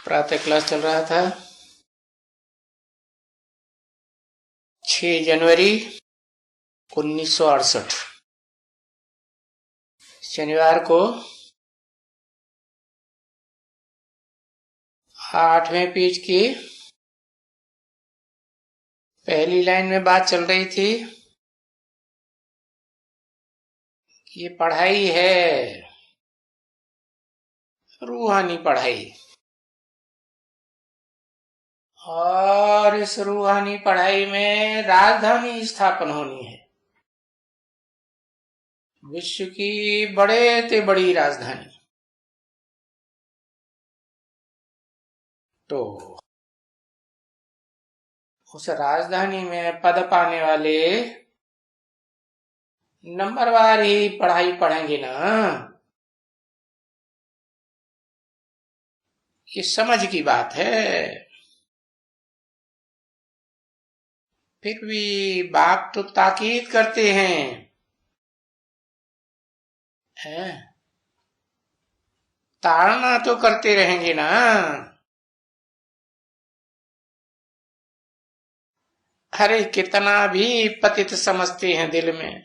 प्रातः क्लास चल रहा था। 6 जनवरी 1968 शनिवार को 8वें पेज की पहली लाइन में बात चल रही थी। ये पढ़ाई है, रूहानी पढ़ाई, और इस रूहानी पढ़ाई में राजधानी स्थापन होनी है, विश्व की बड़े से बड़ी राजधानी। तो उस राजधानी में पद पाने वाले नंबरवार ही पढ़ाई पढ़ेंगे ना। ये समझ की बात है। फिर भी बाप तो ताकीद करते हैं, ताड़ना तो करते रहेंगे ना। अरे कितना भी पतित समझते हैं दिल में,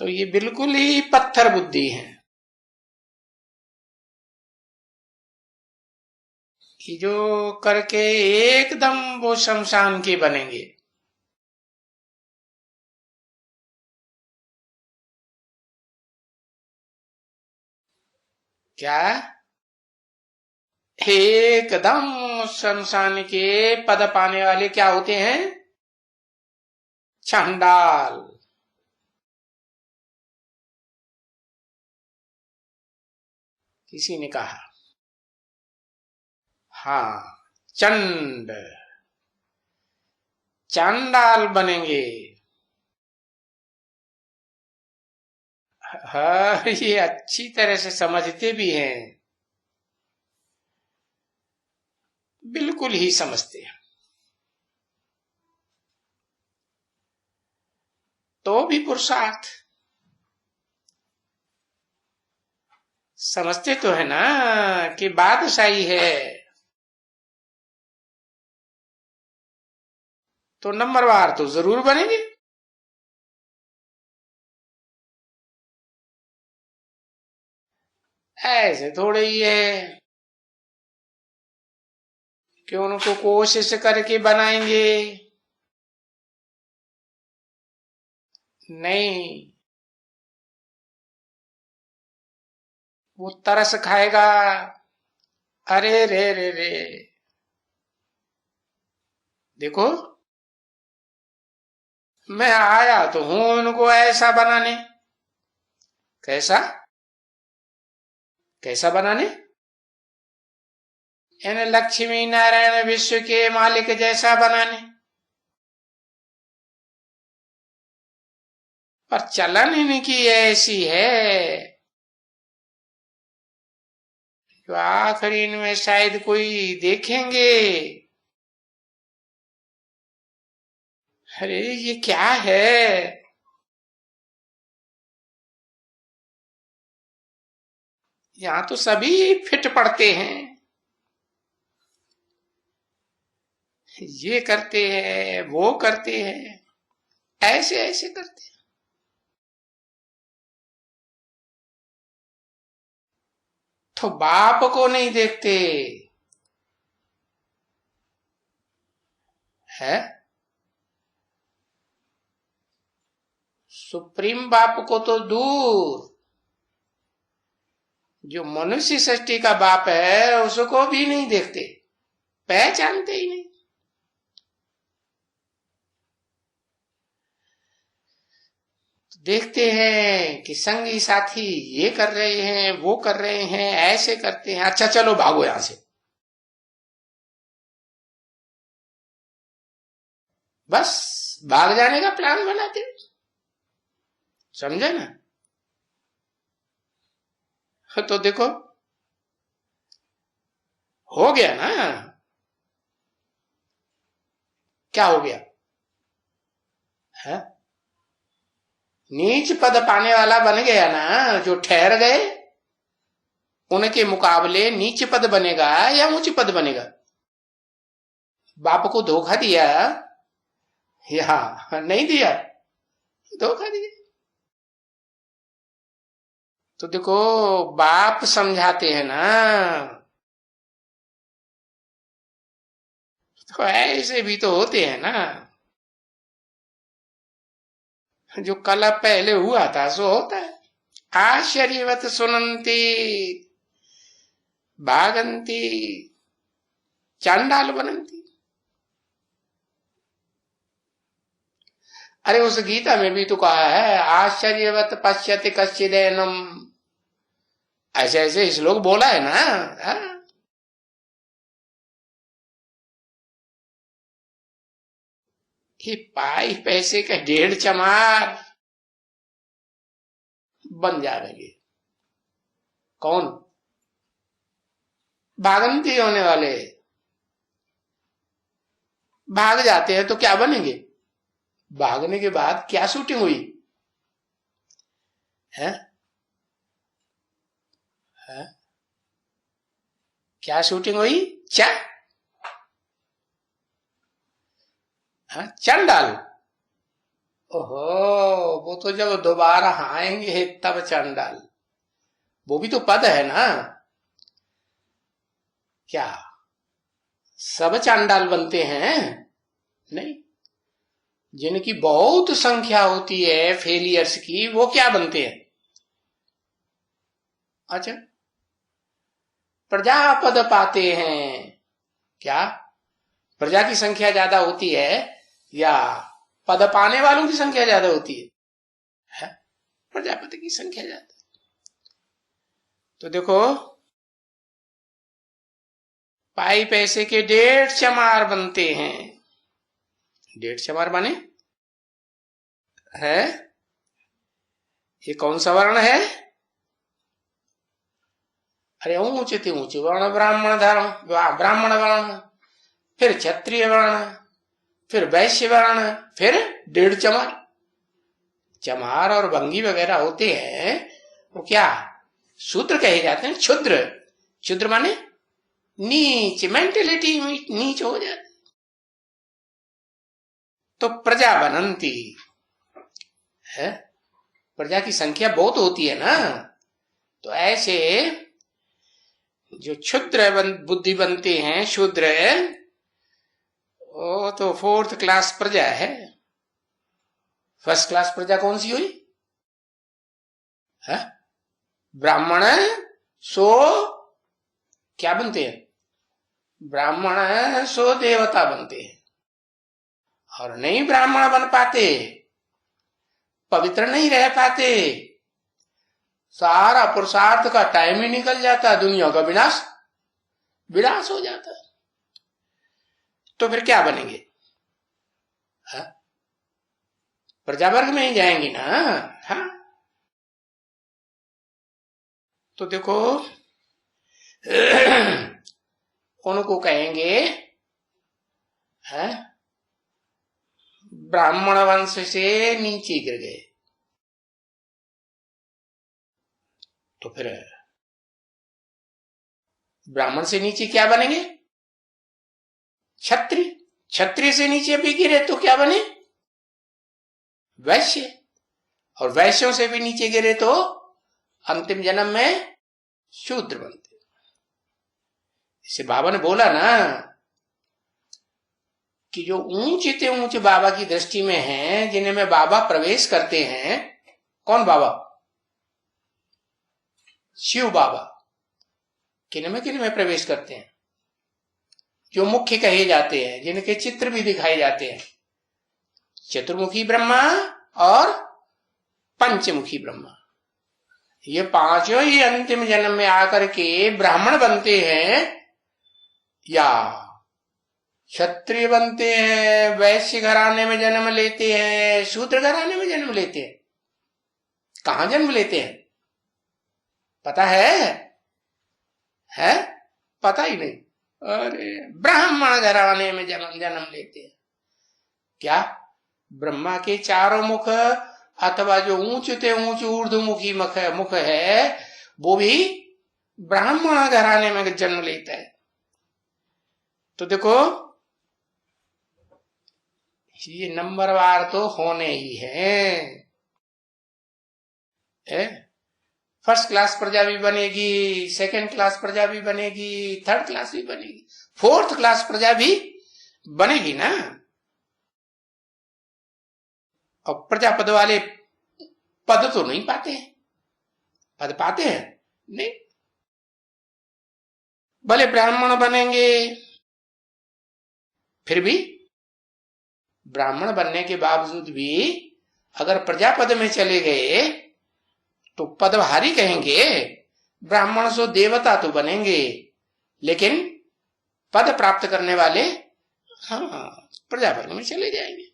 तो ये बिल्कुल ही पत्थर बुद्धि है कि जो करके एकदम वो शमशान के बनेंगे। क्या? एकदम शमशान के पद पाने वाले क्या होते हैं? चंडाल। किसी ने कहा, हाँ, चंड, चंडाल बनेंगे। हाँ, ये अच्छी तरह से समझते भी हैं, बिल्कुल ही समझते हैं। तो भी पुरुषार्थ समझते तो है ना कि बादशाही है, तो नंबरवार तो जरूर बनेंगे। ऐसे थोड़े ही है कि उनको कोशिश करके बनाएंगे। नहीं, वो तरस खाएगा। अरे रे रे रे, देखो, मैं आया तो हूं उनको ऐसा बनाने। कैसा? कैसा बनाने? यानी लक्ष्मी नारायण विश्व के मालिक जैसा बनाने। पर चलन इनकी ऐसी है जो आखिरी में शायद कोई देखेंगे, अरे ये क्या है। यहां तो सभी फिट पड़ते हैं, ये करते हैं, वो करते हैं, ऐसे ऐसे करते हैं। तो बाप को नहीं देखते है, सुप्रीम बाप को तो दूर, जो मनुष्य सृष्टि का बाप है उसको भी नहीं देखते, पहचानते ही नहीं। देखते हैं कि संगी साथी ये कर रहे हैं, वो कर रहे हैं, ऐसे करते हैं, अच्छा चलो भागो यहां से, बस भाग जाने का प्लान बनाते हैं। समझे ना? तो देखो, हो गया ना। क्या हो गया है? नीच पद पाने वाला बन गया ना, जो ठहर गए। उनके मुकाबले नीच पद बनेगा या ऊंच पद बनेगा? बाप को धोखा दिया या नहीं दिया? धोखा दिया। तो देखो, बाप समझाते हैं ना, तो ऐसे भी तो होते हैं ना। जो कल पहले हुआ था सो होता है। आश्चर्यवत सुनंती भागंती चांडाल बनंती। अरे उस गीता में भी तो कहा है, आश्चर्यवत पश्यति कश्चिदेनम। ऐसे ऐसे श्लोक बोला है ना। हाँ? ये पाई पैसे का ढेर चमार बन जा रहे। कौन? भागंती होने वाले। भाग जाते हैं तो क्या बनेंगे? भागने के बाद क्या शूटिंग हुई है? है? क्या शूटिंग हुई? चंडाल। ओहो, वो तो जब दोबारा आएंगे तब चंडाल। वो भी तो पद है ना। क्या सब चांडाल बनते हैं? नहीं। जिनकी बहुत संख्या होती है फेलियर्स की, वो क्या बनते हैं? अच्छा, प्रजा पद पाते हैं। क्या प्रजा की संख्या ज्यादा होती है या पद पाने वालों की संख्या ज्यादा होती है? प्रजापति की संख्या ज्यादा। तो देखो, पाई पैसे के 1.5 चमार बनते हैं। 1.5 चमार बने है। ये कौन सा वर्ण है? अरे ऊंचे ऊंचे वर्ण, ब्राह्मण धर्म, ब्राह्मण वर्ण, फिर क्षत्रिय वर्ण, फिर वैश्य वर्ण, फिर 1.5 चमार। चमार और भंगी वगैरह होते हैं, वो क्या शूद्र कहे जाते हैं। क्षुद्र, क्षुद्र माने नीच, मेंटेलिटी नीच हो जाती। तो प्रजा बनंती है, प्रजा की संख्या बहुत होती है ना। तो ऐसे जो क्षुद्र बुद्धि बनते हैं, शूद्र, वो तो 4th क्लास प्रजा है। 1st क्लास प्रजा कौन सी हुई? है ब्राह्मण। सो क्या बनते हैं? ब्राह्मण सो देवता बनते हैं। और नहीं ब्राह्मण बन पाते, पवित्र नहीं रह पाते, सारा पुरुषार्थ का टाइम ही निकल जाता, दुनिया का विनाश विनाश हो जाता। तो फिर क्या बनेंगे? प्रजा वर्ग में ही जाएंगे ना। हाँ? तो देखो, उनको कहेंगे है ब्राह्मण वंश से नीचे गिर गए। तो फिर ब्राह्मण से नीचे क्या बनेंगे? क्षत्रिय। क्षत्रिय से नीचे भी गिरे तो क्या बने? वैश्य। और वैश्यों से भी नीचे गिरे तो अंतिम जन्म में शूद्र बनते। इसे बाबा ने बोला ना कि जो ऊंचे ऊंचे बाबा की दृष्टि में हैं, जिन्हें में बाबा प्रवेश करते हैं। कौन बाबा? शिव बाबा। किन में प्रवेश करते हैं? जो मुख्य कहे जाते हैं, जिनके चित्र भी दिखाए जाते हैं। चतुर्मुखी ब्रह्मा और पंचमुखी ब्रह्मा, ये पांचों ही अंतिम जन्म में आकर के ब्राह्मण बनते हैं या क्षत्रिय बनते हैं, वैश्य घराने में जन्म लेते हैं, शूद्र घराने में जन्म लेते हैं। कहां जन्म लेते हैं पता है? पता ही नहीं। अरे ब्राह्मण घराने में जन्म लेते हैं। क्या ब्रह्मा के चारों मुख अथवा जो ऊंचे ऊंचे ऊर्ध्वमुखी मुख है, वो भी ब्राह्मण घराने में जन्म लेता है, तो देखो ये नंबरवार तो होने ही है। फर्स्ट क्लास प्रजा भी बनेगी, सेकंड क्लास प्रजा भी बनेगी, थर्ड क्लास भी बनेगी, फोर्थ क्लास प्रजा भी बनेगी ना। और प्रजापद वाले पद तो नहीं पाते हैं, पद पाते हैं नहीं। भले ब्राह्मण बनेंगे, फिर भी ब्राह्मण बनने के बावजूद भी अगर प्रजापद में चले गए तो पदभारी कहेंगे। ब्राह्मण सो देवता तो बनेंगे, लेकिन पद प्राप्त करने वाले हाँ प्रजापद में चले जाएंगे।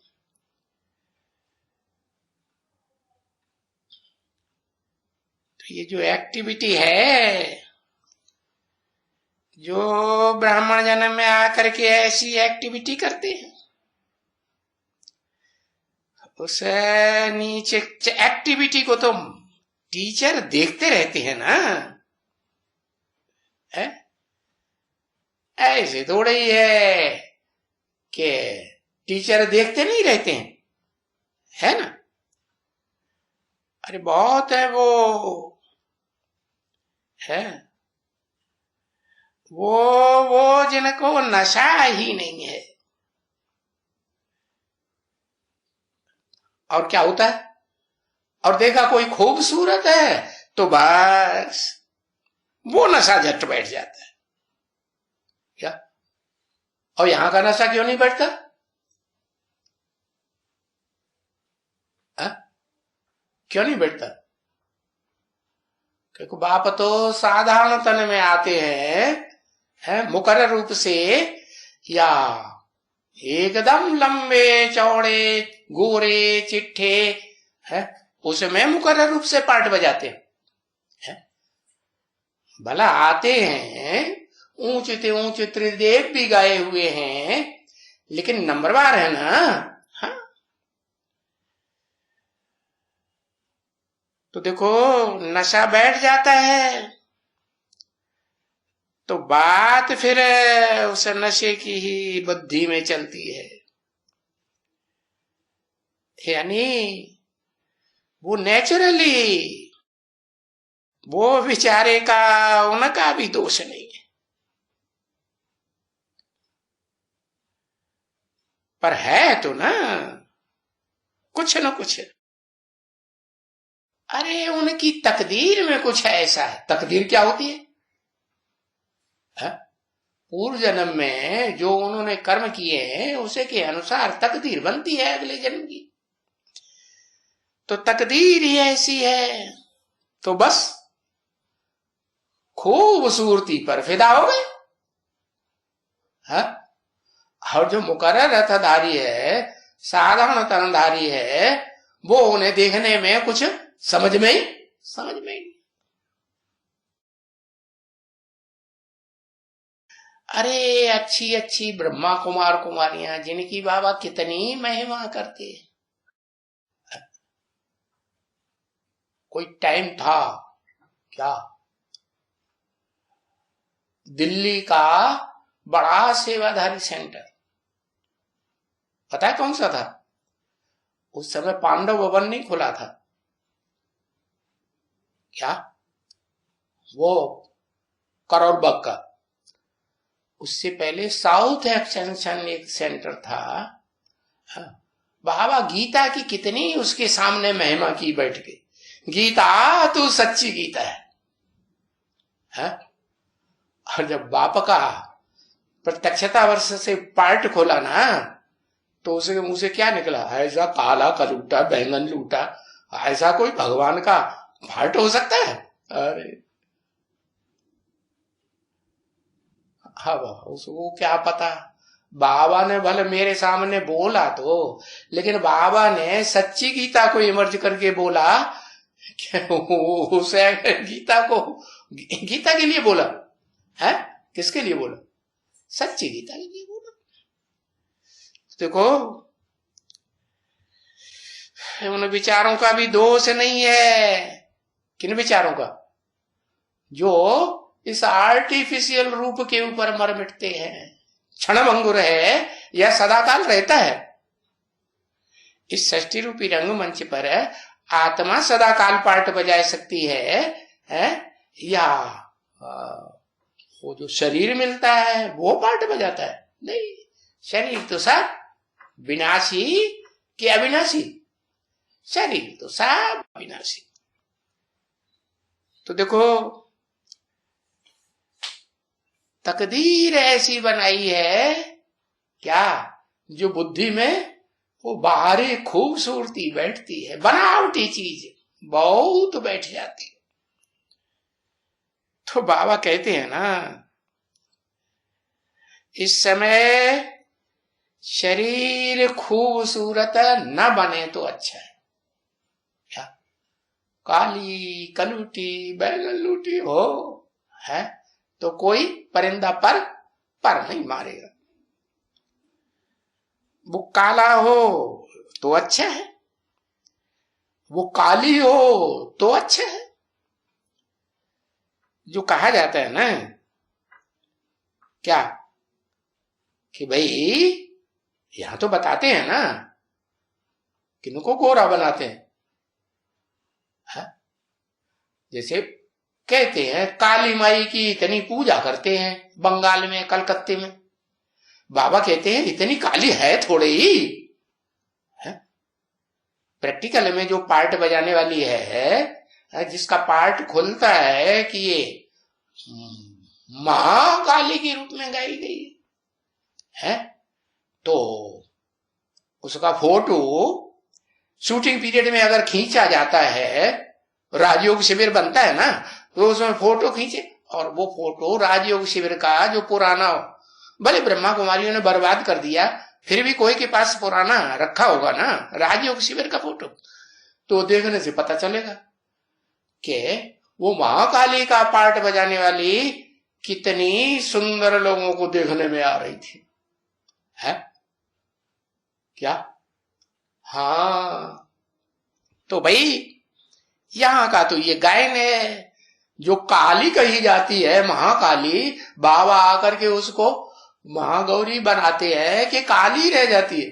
तो ये जो एक्टिविटी है, जो ब्राह्मण जन्म में आकर के ऐसी एक्टिविटी करते हैं, उस नीचे एक्टिविटी को तो टीचर देखते रहते हैं ना। ऐसे थोड़ा ही है कि टीचर देखते नहीं रहते हैं, है ना। अरे बहुत है वो, है वो जिनको नशा ही नहीं है। और क्या होता है, और देखा कोई खूबसूरत है तो बस वो नशा झट बैठ जाता है क्या। और यहां का नशा क्यों नहीं बैठता? क्यों नहीं बैठता? क्योंकि बाप तो साधारण तन में आते हैं मुकर्रर रूप से, या एकदम लंबे चौड़े गोरे चिट्ठे है उसमें मुकर्रर रूप से पार्ट बजाते हैं। भला आते हैं, ऊंचे ऊंचे त्रिदेव भी गाए हुए हैं, लेकिन नंबरवार है ना। हाँ तो देखो नशा बैठ जाता है तो बात फिर उस नशे की ही बुद्धि में चलती है। यानी वो नेचुरली, वो बेचारे का उनका भी दोष नहीं है, पर है तो ना कुछ न कुछ। अरे उनकी तकदीर में कुछ ऐसा है। तकदीर क्या होती है? पूर्व जन्म में जो उन्होंने कर्म किए हैं उसे के अनुसार तकदीर बनती है अगले जन्म की। तो तकदीर ही ऐसी है, तो बस खूबसूरती पर फिदा हो गए। और जो मुकर्रर रथधारी है, साधारण तनधारी है, वो उन्हें देखने में कुछ समझ में ही नहीं। अरे अच्छी अच्छी ब्रह्मा कुमार कुमारियां जिनकी बाबा कितनी महिमा करते हैं। कोई टाइम था क्या, दिल्ली का बड़ा सेवाधारी सेंटर, पता है कौन सा था? उस समय पांडव भवन नहीं खुला था क्या, वो करोल बाग का। उससे पहले साउथ एक्सटेंशन एक सेंटर था। बाबा गीता की कितनी उसके सामने महिमा की बैठ के, गीता तू सच्ची गीता है। और जब बाप का प्रत्यक्षता वर्ष से पार्ट खोला ना, तो उसे मुंह से क्या निकला? ऐसा काला कलूटा बैंगन लूटा, ऐसा कोई भगवान का पार्ट हो सकता है? अरे हाँ उसको क्या पता। बाबा ने भले मेरे सामने बोला तो, लेकिन बाबा ने सच्ची गीता को इमर्ज करके बोला। उसे गीता के लिए बोला है, किसके लिए बोला? सच्ची गीता के लिए बोला। देखो उन विचारों का भी दोष नहीं है। किन विचारों का? जो इस आर्टिफिशियल रूप के ऊपर मर मिटते हैं। क्षणभंगुर है यह सदाकाल रहता है। इस षष्ठी रूपी रंगमंच पर आत्मा सदाकाल पार्ट बजा सकती है या वो जो शरीर मिलता है वो पार्ट बजाता है? नहीं, शरीर तो सब विनाशी कि अविनाशी? शरीर तो सब अविनाशी। तो देखो तकदीर ऐसी बनाई है क्या, जो बुद्धि में वो बाहरी खूबसूरती बैठती है, बनावटी चीज बहुत बैठ जाती है। तो बाबा कहते हैं ना, इस समय शरीर खूबसूरत न बने तो अच्छा है। क्या काली कलूटी बैगन लूटी हो है तो कोई परिंदा पर नहीं मारेगा। वो काला हो तो अच्छा है, वो काली हो तो अच्छा है। जो कहा जाता है ना क्या कि भाई यहां तो बताते हैं ना किनको गोरा बनाते हैं, है? जैसे कहते हैं काली माई की इतनी पूजा करते हैं बंगाल में, कलकत्ते में। बाबा कहते हैं इतनी काली है थोड़े ही है। प्रैक्टिकल में जो पार्ट बजाने वाली है, जिसका पार्ट खुलता है कि ये महाकाली के रूप में गाई गई है, तो उसका फोटो शूटिंग पीरियड में अगर खींचा जाता है, राजयोग शिविर बनता है ना, तो उसमें फोटो खींचे और वो फोटो राजयोग शिविर का जो पुराना हो, भले ब्रह्मा कुमारियों ने बर्बाद कर दिया फिर भी कोई के पास पुराना रखा होगा ना राजयोग शिविर का फोटो, तो देखने से पता चलेगा कि वो महाकाली का पार्ट बजाने वाली कितनी सुंदर लोगों को देखने में आ रही थी, है क्या? हाँ, तो भाई यहां का तो ये गायन है जो काली कही जाती है, महाकाली। बाबा आकर के उसको महागौरी बनाते हैं कि काली रह जाती है।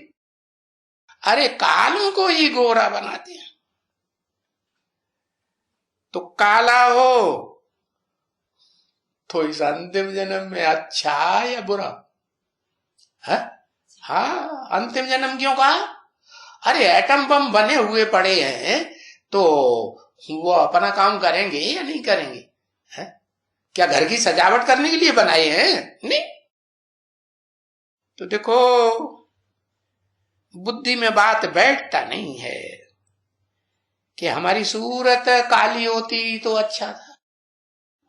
अरे कालों को ही गोरा बनाते हैं। तो काला हो तो इस अंतिम जन्म में अच्छा या बुरा है? हाँ, अंतिम जन्म क्यों कहा? अरे एटम बम बने हुए पड़े हैं तो वो अपना काम करेंगे या नहीं करेंगे? है? क्या घर की सजावट करने के लिए बनाए हैं? नहीं। तो देखो बुद्धि में बात बैठता नहीं है कि हमारी सूरत काली होती तो अच्छा था,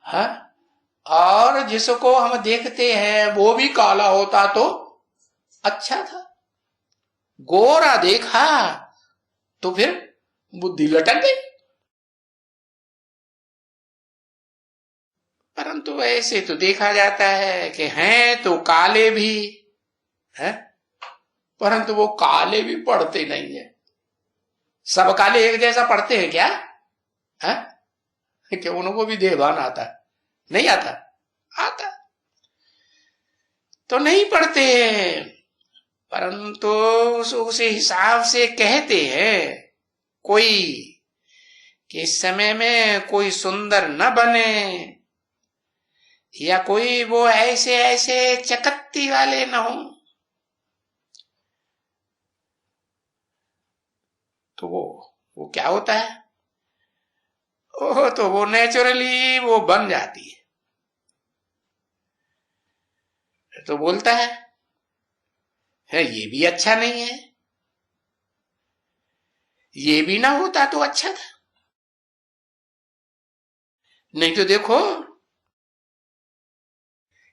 है? और जिसको हम देखते हैं वो भी काला होता तो अच्छा था। गोरा देखा तो फिर बुद्धि लटक गई। परंतु ऐसे तो देखा जाता है कि हैं तो काले भी है, परंतु वो काले भी पढ़ते नहीं है। सब काले एक जैसा पढ़ते हैं क्या? है कि उनको भी देहभान आता है? नहीं आता? आता तो नहीं पढ़ते हैं, परंतु उस हिसाब से कहते हैं कोई कि इस समय में कोई सुंदर न बने या कोई वो ऐसे ऐसे चकत्ती वाले न हो, तो वो क्या होता है? ओह, तो वो नेचुरली वो बन जाती है। तो बोलता है ये भी अच्छा नहीं है, ये भी ना होता तो अच्छा था। नहीं तो देखो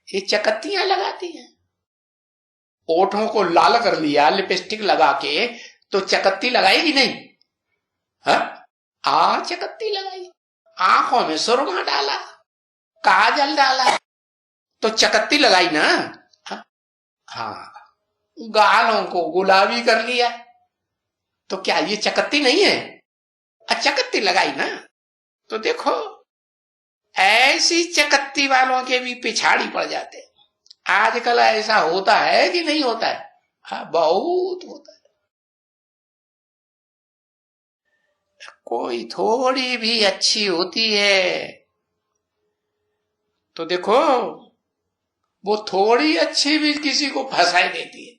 ये चकत्तियां लगाती हैं, ओठों को लाल कर लिया लिपस्टिक लगा के, तो चकत्ती लगाएगी नहीं? हाँ, चकत्ती लगाई, आंखों में सुरमा डाला, काजल डाला, तो चकत्ती लगाई ना। हाँ, गालों को गुलाबी कर लिया, तो क्या ये चकत्ती नहीं है? चकत्ती लगाई ना। तो देखो ऐसी चकत्ती वालों के भी पिछाड़ी पड़ जाते। आजकल ऐसा होता है कि नहीं होता है? हाँ, बहुत होता है। कोई थोड़ी भी अच्छी होती है तो देखो, वो थोड़ी अच्छी भी किसी को फंसाई देती है,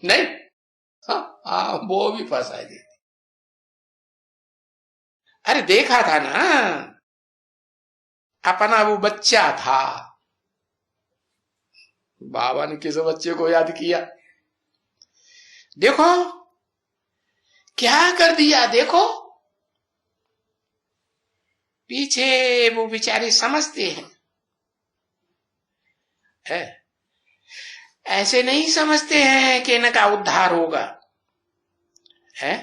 नहीं? हाँ, वो भी फंसाई देती। अरे देखा था ना, अपना वो बच्चा था, बाबा ने किस बच्चे को याद किया, देखो क्या कर दिया, देखो पीछे वो बेचारे समझते हैं, है? ऐसे नहीं समझते हैं कि इनका उद्धार होगा, है?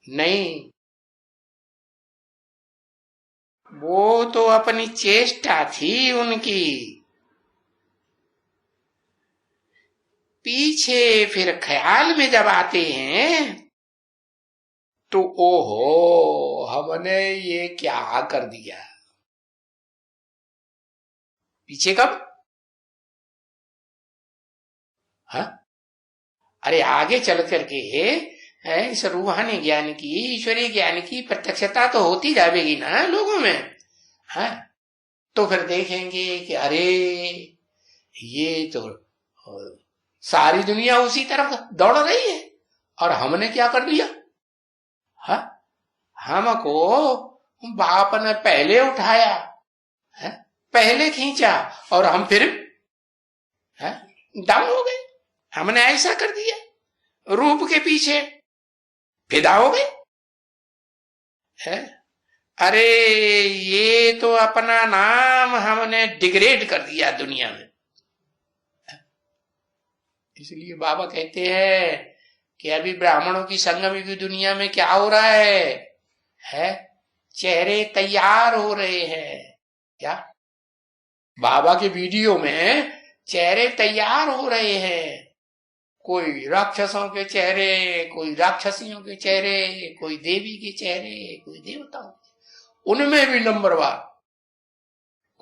नहीं, वो तो अपनी चेष्टा थी उनकी, पीछे फिर ख्याल में जब आते हैं तो ओहो, हमने ये क्या कर दिया। पीछे कब? हाँ, अरे आगे चल करके इस रूहानी ज्ञान की, ईश्वरीय ज्ञान की प्रत्यक्षता तो होती जाएगी ना लोगों में, हाँ? तो फिर देखेंगे कि अरे ये तो सारी दुनिया उसी तरफ दौड़ रही है और हमने क्या कर दिया, हाँ? हमको बाप ने पहले उठाया, है? पहले खींचा और हम फिर डाउन हो गए, हमने ऐसा कर दिया, रूप के पीछे फिदा हो गए, है? अरे ये तो अपना नाम हमने डिग्रेड कर दिया दुनिया में। इसलिए बाबा कहते हैं कि अभी ब्राह्मणों की संगम की दुनिया में क्या हो रहा है? चेहरे तैयार हो रहे हैं क्या? बाबा के वीडियो में चेहरे तैयार हो रहे हैं, कोई राक्षसों के चेहरे, कोई राक्षसियों के चेहरे, कोई देवी के चेहरे, कोई देवताओं के, उनमें भी नंबरवार,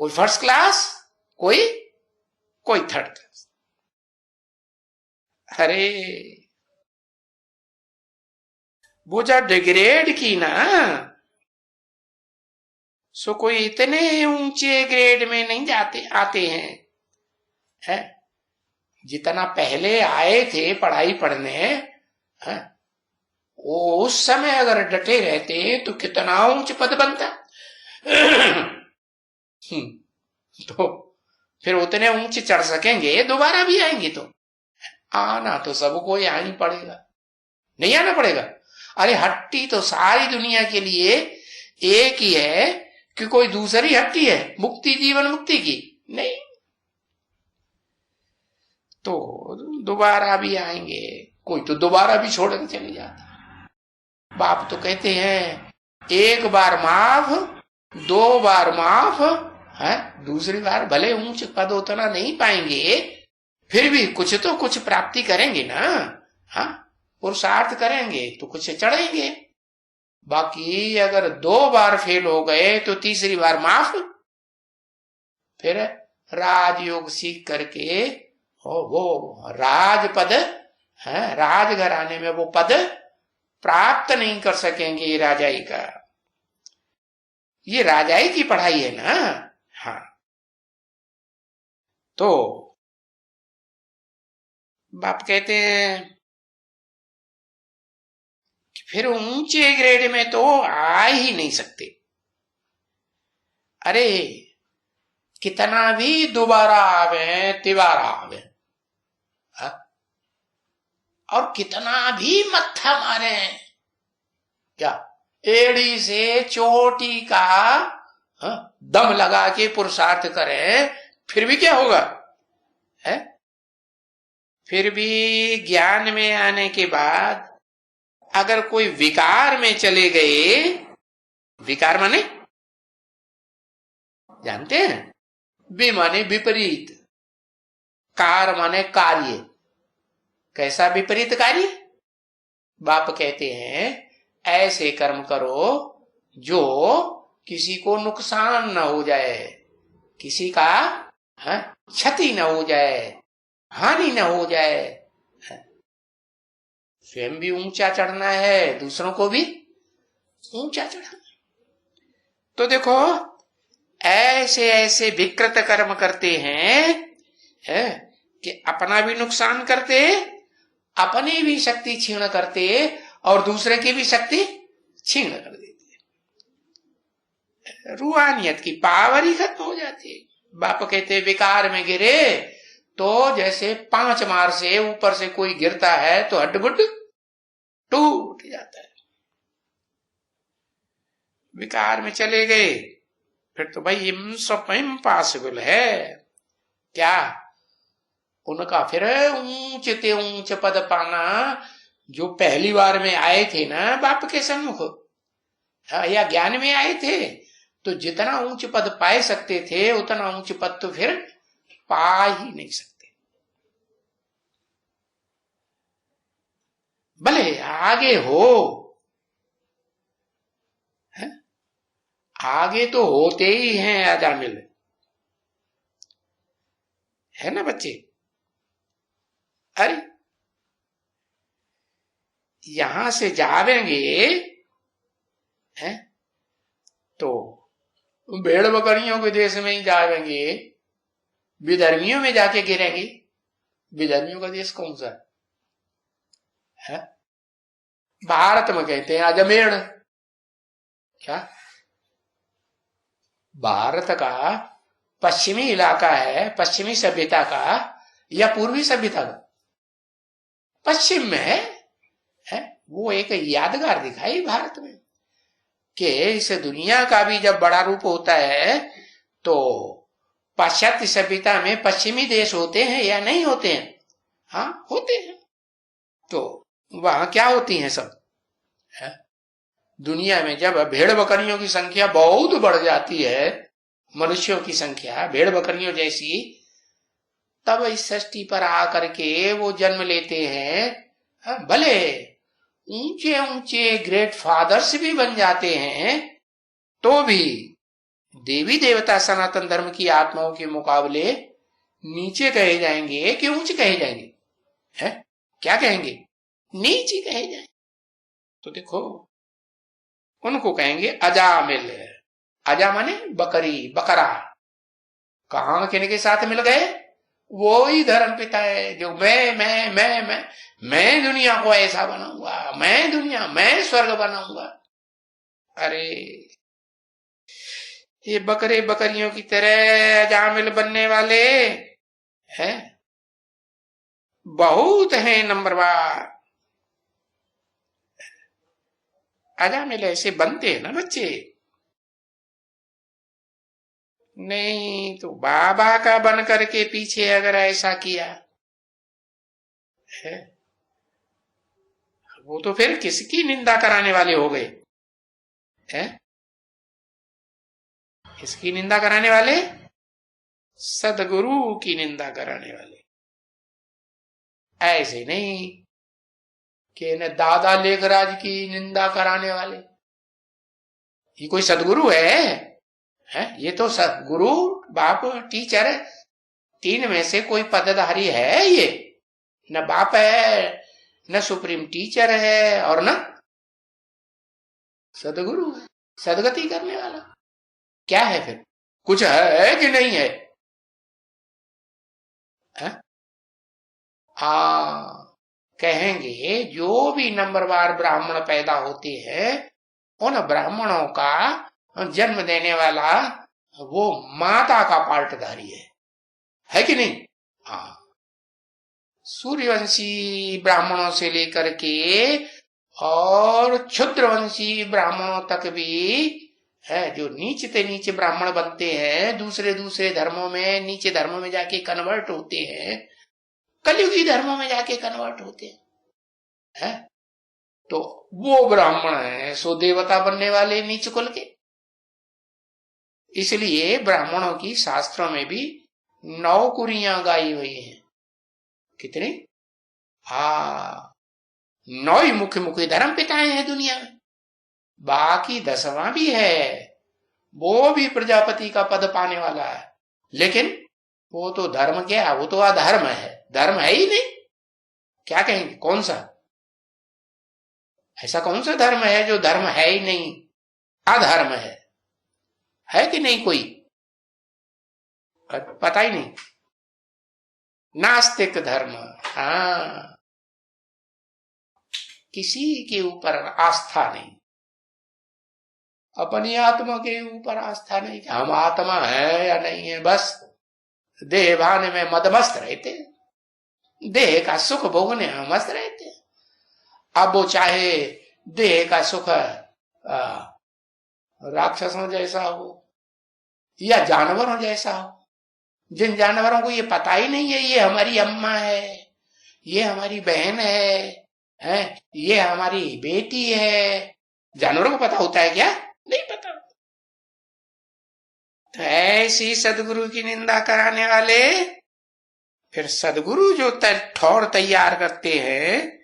कोई फर्स्ट क्लास, कोई थर्ड क्लास। अरे वो जब डिग्रेड की ना, सो कोई इतने ऊंचे ग्रेड में नहीं आते हैं, है? जितना पहले आए थे पढ़ाई पढ़ने, है? वो उस समय अगर डटे रहते तो कितना ऊंच पद बनता। तो फिर उतने ऊंचे चढ़ सकेंगे, दोबारा भी आएंगे तो आना तो सबको यहाँ ही पड़ेगा, नहीं आना पड़ेगा। अरे हट्टी तो सारी दुनिया के लिए एक ही है कि कोई दूसरी हट्टी है मुक्ति, जीवन मुक्ति की नहीं, तो दोबारा भी आएंगे, कोई तो दोबारा भी छोड़ के चले जाता। बाप तो कहते हैं एक बार माफ, दो बार माफ, है? दूसरी बार भले ऊंच पद उतना नहीं पाएंगे, फिर भी कुछ तो कुछ प्राप्ति करेंगे ना, हाँ? पुरुषार्थ करेंगे तो कुछ चढ़ेंगे। बाकी अगर दो बार फेल हो गए तो तीसरी बार माफ, फिर राजयोग सीख करके वो राजपद है, राजघराने में वो पद प्राप्त नहीं कर सकेंगे राजाई का। ये राजाई की पढ़ाई है ना, हाँ। तो बाप कहते हैं कि फिर ऊंचे ग्रेड में तो आ ही नहीं सकते। अरे कितना भी दोबारा आवे तिबारा आवे, और कितना भी मत्था मारे, क्या एड़ी से चोटी का दम लगा के पुरुषार्थ करें, फिर भी क्या होगा, है? फिर भी ज्ञान में आने के बाद अगर कोई विकार में चले गए, विकार माने जानते हैं? वि माने विपरीत, कार माने कार्य। कैसा विपरीत कार्य? बाप कहते हैं ऐसे कर्म करो जो किसी को नुकसान न हो जाए, किसी का क्षति न हो जाए, हानि न हो जाए। स्वयं भी ऊंचा चढ़ना है, दूसरों को भी ऊंचा चढ़ाना। तो देखो ऐसे ऐसे विकृत कर्म करते हैं कि अपना भी नुकसान करते, अपनी भी शक्ति छीण करते और दूसरे की भी शक्ति छीण कर देते। रूहानियत की पावर ही खत्म हो जाती है। बाप कहते विकार में गिरे तो जैसे 5 मार से ऊपर से कोई गिरता है तो हड्ड-बुड्ड टूट जाता है। विकार में चले गए फिर तो भाई इम्पॉसिबल है। क्या उनका फिर ऊंचे ऊंचे पद पाना, जो पहली बार में आए थे ना बाप के सम्मुख या ज्ञान में आए थे, तो जितना ऊंच पद पाए सकते थे उतना ऊंच पद तो फिर पा ही नहीं सकते। भले आगे हो, आगे तो होते ही हैं अजामिल, है ना बच्चे। अरे यहां से जावेंगे हैं तो भेड़ बकरियों के देश में ही जावेंगे, विधर्मियों में जाके गिरेंगे। विधर्मियों का देश कौन सा है? भारत में कहते हैं अजमेर। क्या भारत का पश्चिमी इलाका है, पश्चिमी सभ्यता का या पूर्वी सभ्यता का? पश्चिम में है। वो एक यादगार दिखाई भारत में कि इस दुनिया का भी जब बड़ा रूप होता है तो पाश्चात्य सभ्यता में पश्चिमी देश होते हैं या नहीं होते हैं? हाँ होते हैं। तो वहां क्या होती हैं सब है? दुनिया में जब भेड़ बकरियों की संख्या बहुत बढ़ जाती है, मनुष्यों की संख्या भेड़ बकरियों जैसी, तब इस सृष्टि पर आकर के वो जन्म लेते हैं। भले ऊंचे ऊंचे ग्रेट फादर्स भी बन जाते हैं तो भी देवी देवता सनातन धर्म की आत्माओं के मुकाबले नीचे कहे जाएंगे कि ऊंचे कहे जाएंगे? है क्या कहेंगे? नीचे कहे जाएंगे। तो देखो उनको कहेंगे अजामिल। अजा माने बकरी, बकरा। कहां किनके साथ मिल गए? वो ही धर्म पिता है जो मैं दुनिया को ऐसा बनाऊंगा, मैं स्वर्ग बनाऊंगा। अरे ये बकरे बकरियों की तरह अजामिल बनने वाले हैं बहुत हैं नंबरवार। अजामिल ऐसे बनते हैं ना बच्चे। नहीं तो बाबा का बन करके पीछे अगर ऐसा किया है, वो तो फिर किसकी निंदा कराने वाले हो गए हैं? किसकी निंदा कराने वाले? सदगुरु की निंदा कराने वाले। ऐसे नहीं कि न दादा लेखराज की निंदा कराने वाले। ये कोई सदगुरु है? ये तो सदगुरु बाप टीचर 3 में से कोई पदधारी है? ये न बाप है, न सुप्रीम टीचर है और न सदगुरु है, सदगति करने वाला। क्या है फिर? कुछ है कि नहीं है? कहेंगे जो भी नंबरवार ब्राह्मण पैदा होते हैं उन ब्राह्मणों का जन्म देने वाला वो माता का पार्टधारी है कि नहीं? हाँ, सूर्यवंशी ब्राह्मणों से लेकर के और क्षुद्रवंशी ब्राह्मणों तक भी है, जो नीचे नीचे ब्राह्मण बनते हैं, दूसरे धर्मों में, नीचे धर्मों में जाके कन्वर्ट होते हैं, कलयुगी धर्मों में जाके कन्वर्ट होते हैं, तो वो ब्राह्मण है सो देवता बनने वाले नीच कुल के। इसलिए ब्राह्मणों की शास्त्रों में भी 9 कुरियां गाई हुई हैं। कितने? 9 ही मुख्य धर्म पिताएं हैं दुनिया में। बाकी 10वां भी है, वो भी प्रजापति का पद पाने वाला है। लेकिन वो तो धर्म क्या है, वो तो अधर्म है, धर्म है ही नहीं। क्या कहेंगे, कौन सा, ऐसा कौन सा धर्म है जो धर्म है ही नहीं, अधर्म है कि नहीं कोई, पता ही नहीं। नास्तिक धर्म, हाँ, किसी के ऊपर आस्था नहीं, अपनी आत्मा के ऊपर आस्था नहीं, हम आत्मा है या नहीं है, बस देह भाने में मदमस्त रहते, देह का सुख भोगने में मस्त रहते। अब वो चाहे देह का सुख राक्षसों जैसा हो या जानवरों जैसा हो, जिन जानवरों को ये पता ही नहीं है ये हमारी अम्मा है, ये हमारी बहन है, ये हमारी बेटी है, जानवरों को पता होता है क्या, नहीं पता। तो ऐसी सदगुरु की निंदा कराने वाले फिर सदगुरु जो ठौर तैयार करते हैं,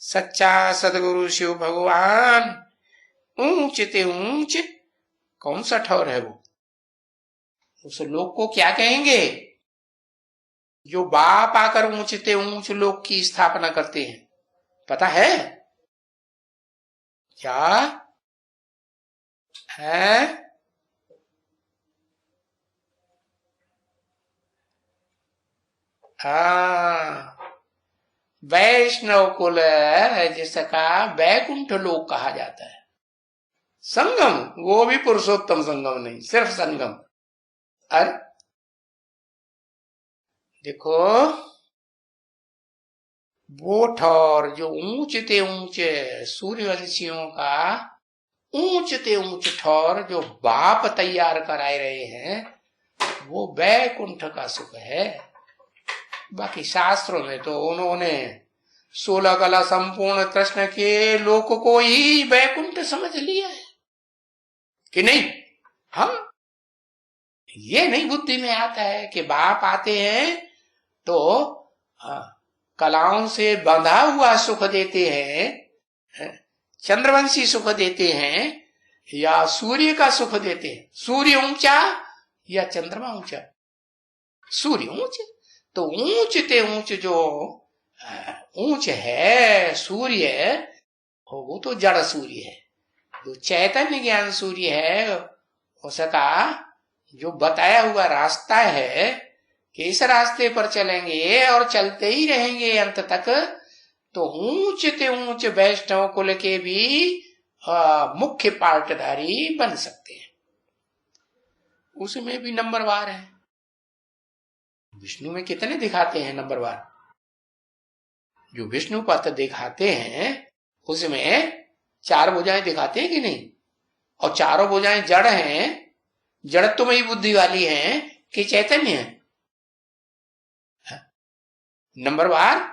सच्चा सदगुरु शिव भगवान ऊंच ते ऊंच, कौन सा ठौर है वो, उस लोक को क्या कहेंगे, जो बाप आकर ऊंचते ऊंच लोक की स्थापना करते हैं, पता है क्या है, हाँ, वैष्णव कुल जिसका वैकुंठ लोक कहा जाता है। संगम, वो भी पुरुषोत्तम संगम नहीं, सिर्फ संगम। अरे देखो वो ठौर जो ऊंचते ऊंचे सूर्यवंशियों का ऊंचते ऊंच ठौर जो बाप तैयार कराए रहे हैं, वो वैकुंठ का सुख है। बाकी शास्त्रों में तो उन्होंने 16 कला संपूर्ण कृष्ण के लोक को ही वैकुंठ समझ लिया है कि नहीं। हाँ, ये नहीं बुद्धि में आता है कि बाप आते हैं तो कलाओं से बंधा हुआ सुख देते हैं, चंद्रवंशी सुख देते हैं या सूर्य का सुख देते हैं। सूर्य ऊंचा या चंद्रमा ऊंचा, सूर्य ऊंच, तो ऊंचते ऊंच जो ऊंच है सूर्य, वो तो जड़ सूर्य है। जो चैतन्य ज्ञान सूर्य है उसका जो बताया हुआ रास्ता है कि इस रास्ते पर चलेंगे और चलते ही रहेंगे अंत तक, तो ऊंचते ऊंच वैष्णव कुल के भी मुख्य पार्टधारी बन सकते हैं। उसमें भी नंबरवार है। विष्णु में कितने दिखाते हैं नंबरवार, जो विष्णु पथ दिखाते हैं उसमें 4 भुजाएं दिखाते हैं कि नहीं, और चारों भुजाएं जड़ हैं, जड़त्वमयी बुद्धि वाली हैं कि चैतन्य है। नंबरवार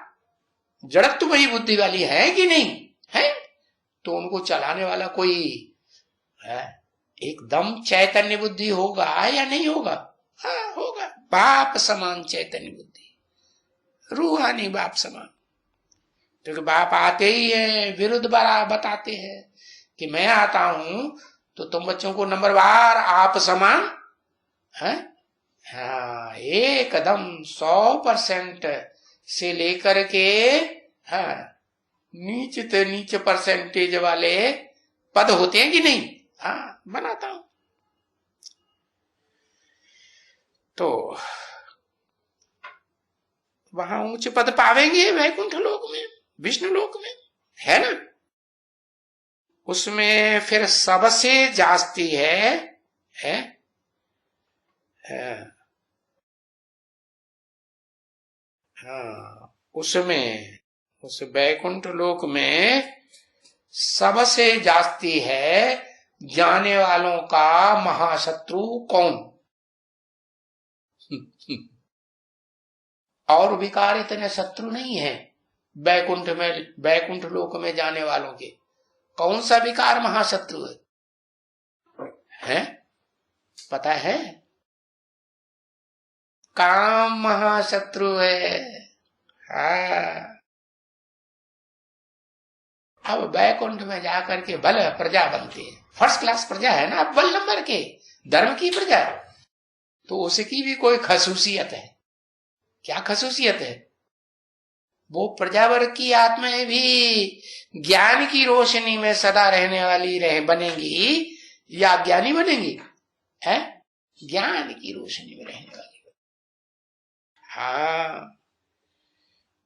जड़त्वमयी बुद्धि वाली है कि नहीं है, तो उनको चलाने वाला कोई है एकदम चैतन्य बुद्धि होगा या नहीं होगा, हाँ होगा, बाप समान चैतन्य बुद्धि, रूहानी बाप समान। क्योंकि बाप आते ही है विरुद्ध बारा बताते हैं कि मैं आता हूं तो तुम बच्चों को नंबरवार आप समान है, हाँ एकदम 100% से लेकर के हाँ नीचे से नीचे परसेंटेज वाले पद होते हैं कि नहीं, हाँ बनाता हूं। तो वहां ऊंचे पद पावेंगे वैकुंठ लोक में, विष्णु लोक में, है ना। उसमें फिर सबसे जास्ती है हाँ, उसमें उस वैकुंठ लोक में सबसे जास्ती है जाने वालों का महाशत्रु कौन, और विकार इतने शत्रु नहीं है वैकुंठ में, वैकुंठ लोक में जाने वालों के। कौन सा विकार महाशत्रु है, पता है, काम महाशत्रु है। हाँ, अब बैकुंठ में जाकर के बल प्रजा बनते हैं, फर्स्ट क्लास प्रजा है ना, अब बल नंबर के धर्म की प्रजा, तो उसकी भी कोई खसूसियत है। क्या खसूसियत है? वो प्रजावर्ग की आत्माएं भी ज्ञान की रोशनी में सदा रहने वाली बनेंगी या ज्ञानी बनेंगी? है ज्ञान की रोशनी में रहने वाली। हाँ,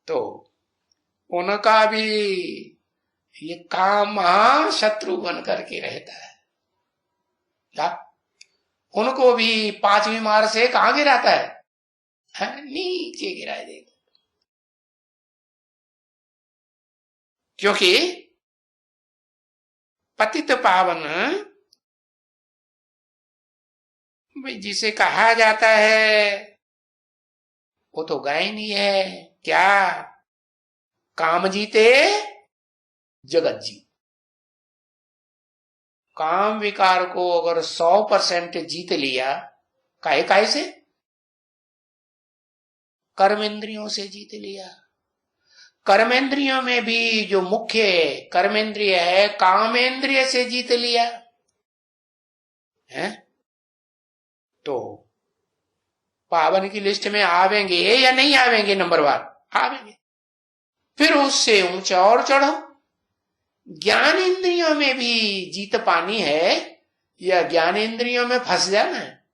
तो उनका भी ये काम महाशत्रु बन करके रहता है। क्या उनको भी पांचवी मार से कहां गिराता है? नीचे गिराए देगा। क्योंकि पतित पावन जिसे कहा जाता है वो तो गए नहीं है। क्या? काम जीते जगत जी। काम विकार को अगर 100% जीत लिया, काहे काहे से? कर्मेंद्रियों से जीत लिया। कर्मेंद्रियों में भी जो मुख्य कर्मेंद्रिय है, कामेंद्रिय से जीत लिया है, तो पावन की लिस्ट में आवेंगे या नहीं आवेंगे? नंबर 1 आवेंगे। फिर उससे ऊंचा और चढ़ो। ज्ञान इंद्रियों में भी जीत पानी है या ज्ञान इंद्रियों में फंस जाना है?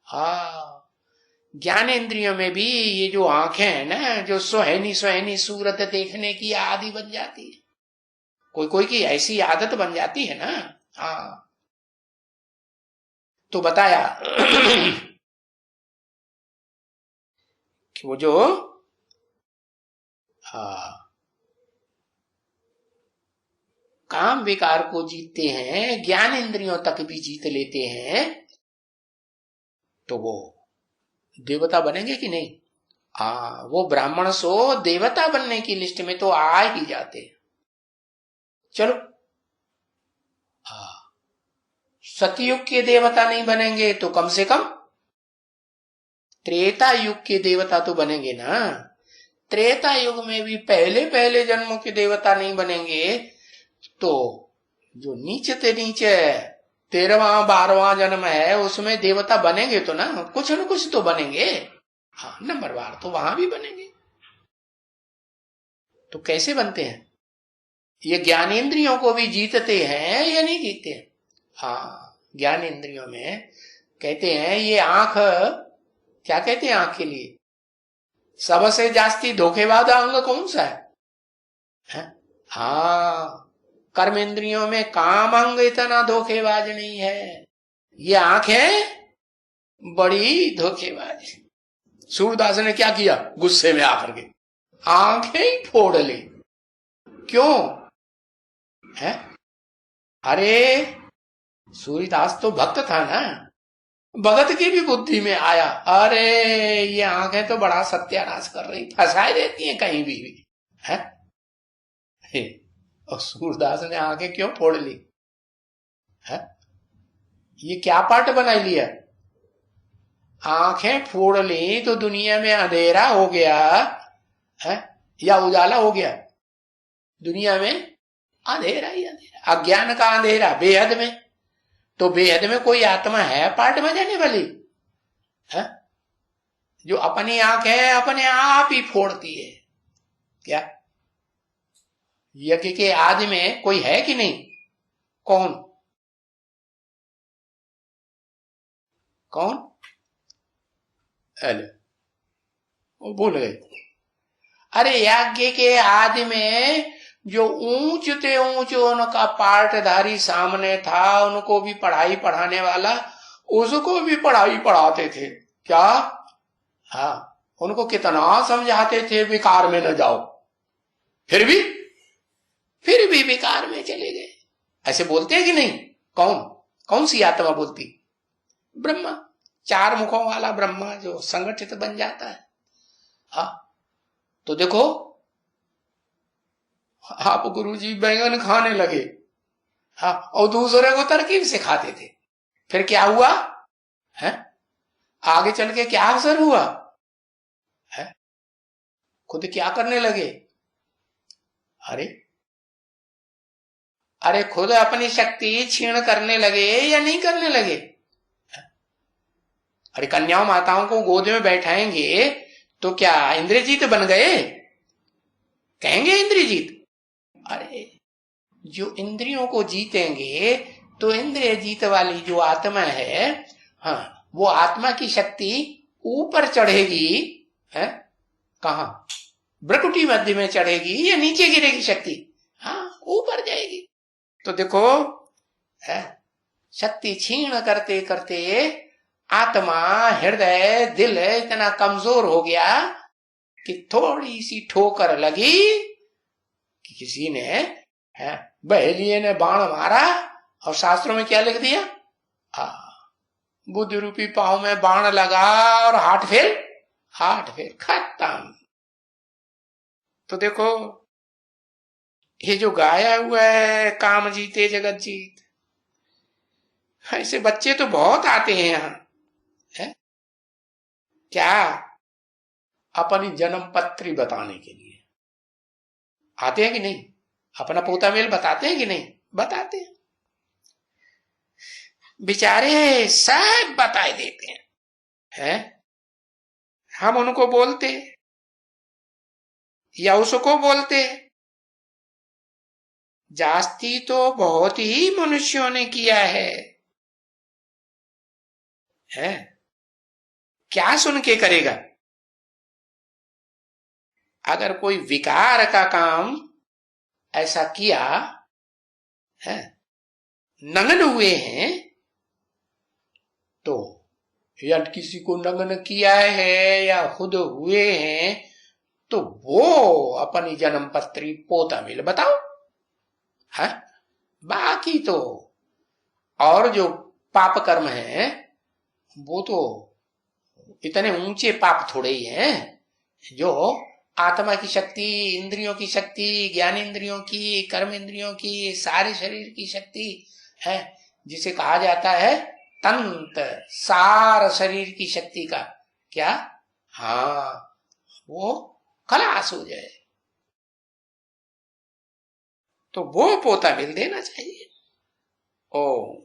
हाँ, ज्ञान इंद्रियों में भी ये जो आंखें हैं ना, जो सुहानी सुहानी सूरत देखने की आदि बन जाती है, कोई कोई की ऐसी आदत बन जाती है ना। हाँ, तो बताया कि वो जो काम विकार को जीतते हैं, ज्ञान इंद्रियों तक भी जीत लेते हैं, तो वो देवता बनेंगे कि नहीं? वो ब्राह्मण सो देवता बनने की लिस्ट में तो आ ही जाते हैं। चलो, सतयुग के देवता नहीं बनेंगे तो कम से कम त्रेता युग के देवता तो बनेंगे ना। त्रेता युग में भी पहले पहले जन्मों के देवता नहीं बनेंगे तो जो नीचे से नीचे 13वां 12वां जन्म है उसमें देवता बनेंगे तो ना, कुछ न कुछ तो बनेंगे। हाँ, नंबर बार तो वहां भी बनेंगे। तो कैसे बनते हैं? ये ज्ञानेंद्रियों को भी जीतते हैं या नहीं जीतते? हाँ, ज्ञान इंद्रियों में कहते हैं ये आंख, क्या कहते हैं आंख के लिए? सबसे जास्ती धोखेबाज अंग कौन सा है? हाँ, कर्म इंद्रियों में काम अंग इतना धोखेबाज नहीं है, ये आंख है बड़ी धोखेबाज। सूरदास ने क्या किया? गुस्से में आकर के आंखें ही फोड़ ली। क्यों है? अरे सूरदास तो भक्त था ना, भगत की भी बुद्धि में आया, अरे ये आंखें तो बड़ा सत्यानाश कर रही, फंसाए देती हैं कहीं भी है? और सूरदास ने आंखें क्यों फोड़ ली है? ये क्या पाठ बना लिया? आंखें फोड़ ली तो दुनिया में अंधेरा हो गया है या उजाला हो गया? दुनिया में अंधेरा ही अंधेरा, अज्ञान का अंधेरा बेहद में। तो बेहद में कोई आत्मा है पाठ में जाने वाली है? जो अपनी आंख है अपने आप ही फोड़ती है। क्या यज्ञ के आदि में कोई है कि नहीं? कौन कौन? अरे वो भूल गए। अरे यज्ञ के आदि में जो ऊंच ते ऊंच उनका पाठधारी सामने था, उनको भी पढ़ाई पढ़ाने वाला, उसको भी पढ़ाई पढ़ाते थे। क्या? हाँ, उनको कितना समझाते थे विकार में न जाओ, फिर भी विकार में चले गए। ऐसे बोलते हैं कि नहीं? कौन सी आत्मा बोलती? ब्रह्मा, 4 मुखों वाला ब्रह्मा जो संगठित बन जाता है। हाँ, तो देखो आप गुरुजी बैंगन खाने लगे, हाँ, और दूसरे को तरकीब सिखाते थे, फिर क्या हुआ है? आगे चल के क्या असर हुआ है? खुद क्या करने लगे? अरे अरे खुद अपनी शक्ति क्षीण करने लगे या नहीं करने लगे? अरे कन्याओं माताओं को गोद में बैठाएंगे तो क्या इंद्रजीत बन गए? कहेंगे इंद्रजीत? अरे जो इंद्रियों को जीतेंगे तो इंद्रिय जीत वाली जो आत्मा है, हाँ, वो आत्मा की शक्ति ऊपर चढ़ेगी, है कहा? भ्रकुटी मध्य में चढ़ेगी या नीचे गिरेगी शक्ति? हाँ, ऊपर जाएगी। तो देखो, शक्ति क्षीण करते करते आत्मा, हृदय, दिल इतना कमजोर हो गया कि थोड़ी सी ठोकर लगी कि किसी ने, बहेलिये ने बाण मारा और शास्त्रों में क्या लिख दिया? बुद्ध रूपी पांव में बाण लगा और हार्ट फेल, खत्म। तो देखो, ये जो गाया हुआ है काम जीते जगत जीत, ऐसे बच्चे तो बहुत आते हैं यहाँ, है क्या? अपनी जन्म पत्री बताने के लिए आते हैं कि नहीं? अपना पोता मेल बताते हैं कि नहीं? बताते हैं। बेचारे सब बताए देते हैं, हम उनको बोलते या उसको बोलते। जास्ती तो बहुत ही मनुष्यों ने किया है, क्या सुन के करेगा? अगर कोई विकार का काम ऐसा किया है, नग्न हुए हैं, तो या किसी को नग्न किया है या खुद हुए हैं, तो वो अपनी जन्म पत्री पोता मिल बताओ, है? बाकी तो और जो पाप कर्म है वो तो इतने ऊंचे पाप थोड़े ही हैं जो आत्मा की शक्ति, इंद्रियों की शक्ति, ज्ञान इंद्रियों की, कर्म इंद्रियों की, सारे शरीर की शक्ति है, जिसे कहा जाता है तंत्र, सार शरीर की शक्ति का क्या, हाँ, वो खलास हो जाए तो वो पोता मिल देना चाहिए। ओम।